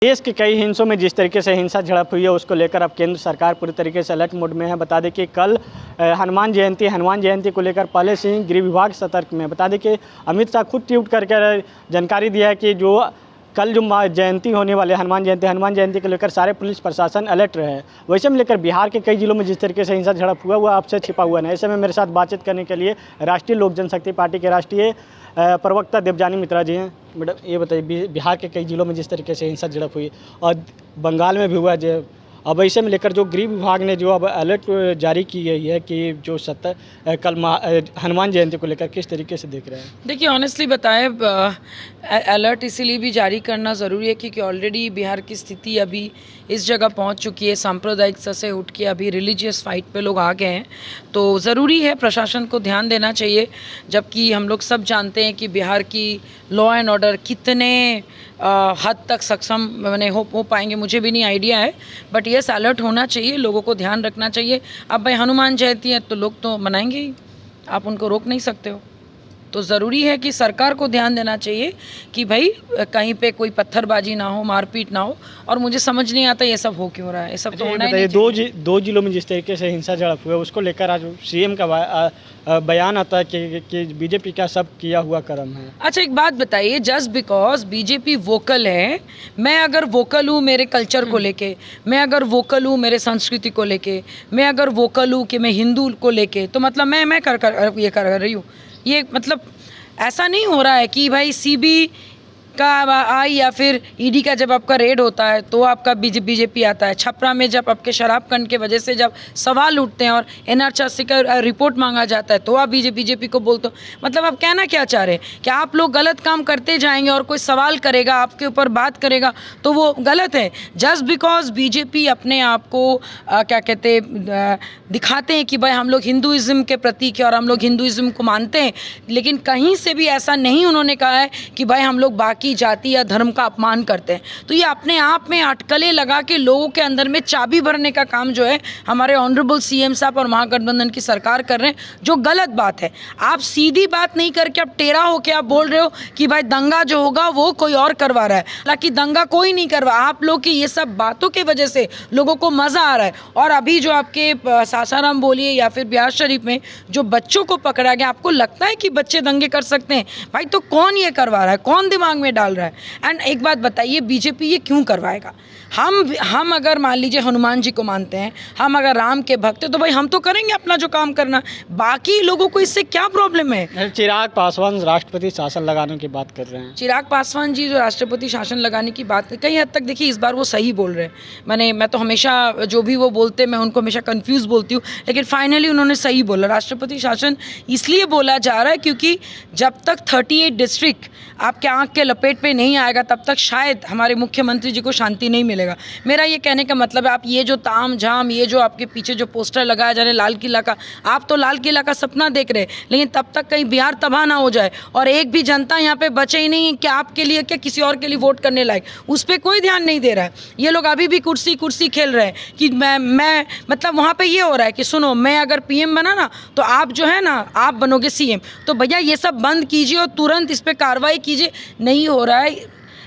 देश के कई हिस्सों में जिस तरीके से हिंसा झड़प हुई है उसको लेकर अब केंद्र सरकार पूरी तरीके से अलर्ट मोड में है। बता दें कि कल हनुमान जयंती को लेकर पहले से ही गृह विभाग सतर्क में है। बता दें कि अमित शाह खुद ट्वीट करके जानकारी दिया है कि जो कल जो जयंती होने वाले हनुमान जयंती को लेकर सारे पुलिस प्रशासन अलर्ट रहे हैं। वैसे में लेकर बिहार के कई जिलों में जिस तरीके से हिंसा झड़प हुआ वह आपसे छिपा हुआ नहीं। ऐसे में मेरे साथ बातचीत करने के लिए राष्ट्रीय लोक जनशक्ति पार्टी के राष्ट्रीय प्रवक्ता देवजानी मित्रा जी हैं। मैडम ये बताइए, बिहार के कई जिलों में जिस तरीके से हिंसा झड़प हुई और बंगाल में भी हुआ जो अब ऐसे में लेकर जो गृह विभाग ने जो अब अलर्ट जारी की गई है कि जो कल हनुमान जयंती को लेकर किस तरीके से देख रहे हैं? देखिए ऑनेस्टली बताएं, अलर्ट इसीलिए भी जारी करना ज़रूरी है क्योंकि ऑलरेडी बिहार की स्थिति अभी इस जगह पहुंच चुकी है, सांप्रदायिक से उठ के अभी रिलीजियस फाइट पे लोग आ गए हैं। तो ज़रूरी है प्रशासन को ध्यान देना चाहिए, जबकि हम लोग सब जानते हैं कि बिहार की लॉ एंड ऑर्डर कितने हद तक सक्षम हो पाएंगे मुझे भी नहीं आइडिया है, बट यस अलर्ट होना चाहिए, लोगों को ध्यान रखना चाहिए। अब भाई हनुमान जयंती है तो लोग तो मनाएंगे ही, आप उनको रोक नहीं सकते हो। तो ज़रूरी है कि सरकार को ध्यान देना चाहिए कि भाई कहीं पे कोई पत्थरबाजी ना हो, मारपीट ना हो। और मुझे समझ नहीं आता ये सब हो क्यों रहा है, ये सब तो होना ही नहीं चाहिए। दो जिलों में जिस तरीके से हिंसा झड़प हुआ उसको लेकर आज सीएम का बयान आता है कि बीजेपी का सब किया हुआ कर्म है। अच्छा एक बात बताइए, जस्ट बिकॉज बीजेपी वोकल है, मैं अगर वोकल हूँ मेरे कल्चर को लेके, मैं अगर वोकल हूँ मेरे संस्कृति को लेके, मैं अगर वोकल हूँ कि मैं हिंदू को लेके, तो मतलब मैं कर रही हूँ। ये मतलब ऐसा नहीं हो रहा है कि भाई सीबी का आई या फिर ईडी का जब आपका रेड होता है तो आपका बीजेपी आता है। छपरा में जब आपके शराब कांड के वजह से जब सवाल उठते हैं और एनआरसी का रिपोर्ट मांगा जाता है तो आप बीजेपी को बोलते हो। मतलब आप कहना क्या चाह रहे हैं कि आप लोग गलत काम करते जाएंगे और कोई सवाल करेगा, आपके ऊपर बात करेगा तो वो गलत है। जस्ट बिकॉज बीजेपी अपने आप को क्या कहते दिखाते हैं कि भाई हम लोग हिंदुइज्म के प्रतीक है और हम लोग हिंदुइज्म को मानते हैं, लेकिन कहीं से भी ऐसा नहीं उन्होंने कहा है कि भाई हम लोग की जाति या धर्म का अपमान करते हैं। तो ये अपने आप में अटकलें लगा के लोगों के अंदर में चाबी भरने का काम जो है हमारे ऑनरेबल सीएम साहब और महागठबंधन की सरकार कर रहे हैं, जो गलत बात है। आप सीधी बात नहीं करके अब टेढ़ा होके आप बोल रहे हो कि भाई दंगा जो होगा वो कोई और करवा रहा है, हालांकि दंगा कोई नहीं करवा। आप लोग की ये सब बातों की वजह से लोगों को मजा आ रहा है। और अभी जो आपके सासाराम बोलिए या फिर बिहार शरीफ में जो बच्चों को पकड़ा गया, आपको लगता है कि बच्चे दंगे कर सकते हैं? भाई तो कौन ये करवा रहा है, कौन दिमाग में डाल रहा है? एंड एक बात बताइए, बीजेपी ये क्यों करवाएगा? हम अगर मान लीजिए हनुमान जी को मानते हैं, हम अगर राम के भक्त हैं, तो भाई हम तो करेंगे अपना जो काम करना, बाकी लोगों को इससे क्या प्रॉब्लम है? चिराग पासवान राष्ट्रपति शासन लगाने की बात कर रहे हैं। चिराग पासवान जी जो राष्ट्रपति शासन लगाने की बात कई हद तक देखिए इस बार वो सही बोल रहे हैं। मैं तो हमेशा जो भी वो बोलते मैं उनको हमेशा कंफ्यूज बोलती हूँ, लेकिन फाइनली उन्होंने सही बोला। राष्ट्रपति शासन इसलिए बोला जा रहा है क्योंकि जब तक 38 डिस्ट्रिक्ट आपके आंख के लपेट में नहीं आएगा तब तक शायद हमारे मुख्यमंत्री जी को शांति नहीं मिलेगा। मेरा ये कहने का मतलब है, आप ये जो ताम झाम, ये जो आपके पीछे जो पोस्टर लगाया जा रहा है लाल किला का, आप तो लाल किला का सपना देख रहे हैं, लेकिन तब तक कहीं बिहार तबाह ना हो जाए और एक भी जनता यहाँ पे बचे ही नहीं कि आपके लिए क्या किसी और के लिए वोट करने लायक, उस पर कोई ध्यान नहीं दे रहा है। ये लोग अभी भी कुर्सी खेल रहे हैं कि मैं मतलब वहाँ पे ये हो रहा है कि सुनो मैं अगर पीएम बना ना तो आप जो है ना आप बनोगे सीएम। तो भैया ये सब बंद कीजिए और तुरंत इस पर कार्रवाई कीजिए। नहीं हो रहा है,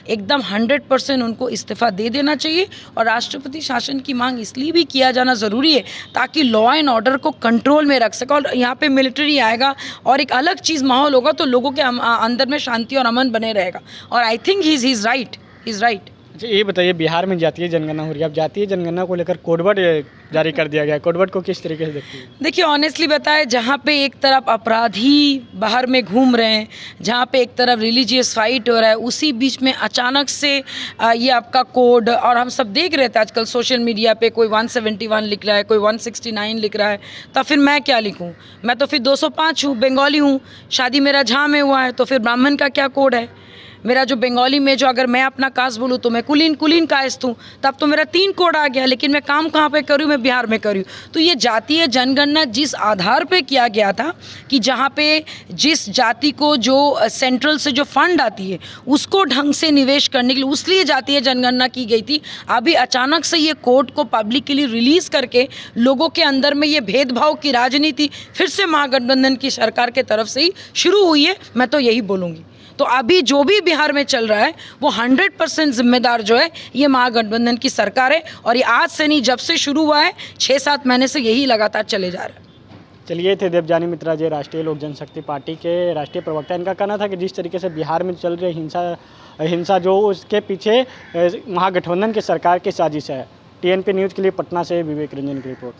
एकदम 100% उनको इस्तीफा दे देना चाहिए। और राष्ट्रपति शासन की मांग इसलिए भी किया जाना ज़रूरी है ताकि लॉ एंड ऑर्डर को कंट्रोल में रख सके। और यहाँ पे मिलिट्री आएगा और एक अलग चीज़ माहौल होगा तो लोगों के अंदर में शांति और अमन बने रहेगा। और I think he is right. अच्छा ये बताइए, बिहार में जातीय जनगणना हो रही है, अब जातीय जनगणना को लेकर कोडवर्ड जारी कर दिया गया है, कोडवर्ड को किस तरीके से देखती है? देखिए ऑनेस्टली बताएं, जहाँ पे एक तरफ अपराधी बाहर में घूम रहे हैं, जहाँ पे एक तरफ रिलीजियस फाइट हो रहा है, उसी बीच में अचानक से ये आपका कोड, और हम सब देख रहे थे आजकल सोशल मीडिया पे कोई 171 लिख रहा है, कोई 169 लिख रहा है, तो फिर मैं क्या लिखूँ? मैं तो फिर 205 हूँ, बंगाली हूँ, शादी मेरा झा में हुआ है, तो फिर ब्राह्मण का क्या कोड है? मेरा जो बंगाली में जो अगर मैं अपना कास्ट बोलूँ तो मैं कुलीन कास्ट हूँ, तब तो मेरा 3 कोड आ गया। लेकिन मैं काम कहाँ पे करूँ? मैं बिहार में करूँ। तो ये जातीय जनगणना जिस आधार पे किया गया था कि जहाँ पे जिस जाति को जो सेंट्रल से जो फंड आती है उसको ढंग से निवेश करने के लिए उसलिए जातीय जनगणना की गई थी। अभी अचानक से ये कोड को पब्लिकली रिलीज़ करके लोगों के अंदर में ये भेदभाव की राजनीति फिर से महागठबंधन की सरकार के तरफ से ही शुरू हुई है, मैं तो यही बोलूँगी। तो अभी जो भी बिहार में चल रहा है वो 100% जिम्मेदार जो है ये महागठबंधन की सरकार है। और ये आज से नहीं, जब से शुरू हुआ है 6-7 महीने से यही लगातार चले जा रहा है। चलिए, थे देवजानी मित्रा जी, राष्ट्रीय लोक जनशक्ति पार्टी के राष्ट्रीय प्रवक्ता। इनका कहना था कि जिस तरीके से बिहार में चल रही हिंसा जो उसके पीछे महागठबंधन की सरकार की साजिश है। TNP न्यूज़ के लिए पटना से विवेक रंजन की रिपोर्ट।